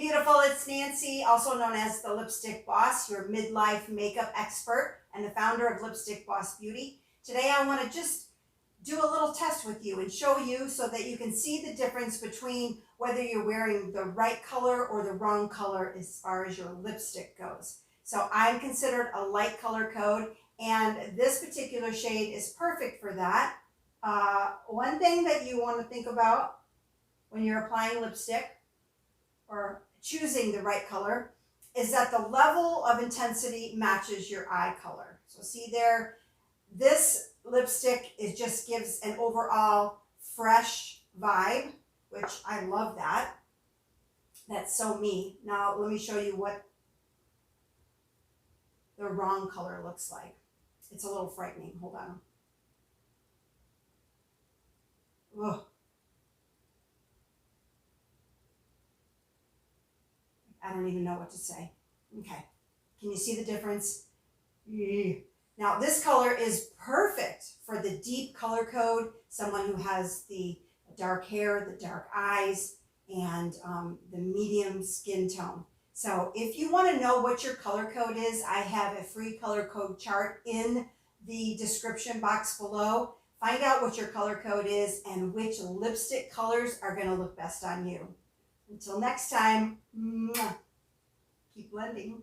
beautiful, it's Nancy, also known as the Lipstick Boss, your midlife makeup expert and the founder of Lipstick Boss Beauty. Today I want to just do a little test with you and show you so that you can see the difference between whether you're wearing the right color or the wrong color as far as your lipstick goes. So I'm considered a light color code, and this particular shade is perfect for that. One thing that you want to think about when you're applying lipstick or choosing the right color is that the level of intensity matches your eye color. So see there, this lipstick just gives an overall fresh vibe, which I love that. That's so me. Now let me show you what the wrong color looks like. It's a little frightening. Hold on. Ugh. I don't even know what to say. Okay. Can you see the difference? Now this color is perfect for the deep color code, someone who has the dark hair, the dark eyes, and the medium skin tone. So if you want to know what your color code is, I have a free color code chart in the description box below. Find out what your color code is and which lipstick colors are going to look best on you. Until next time, keep blending.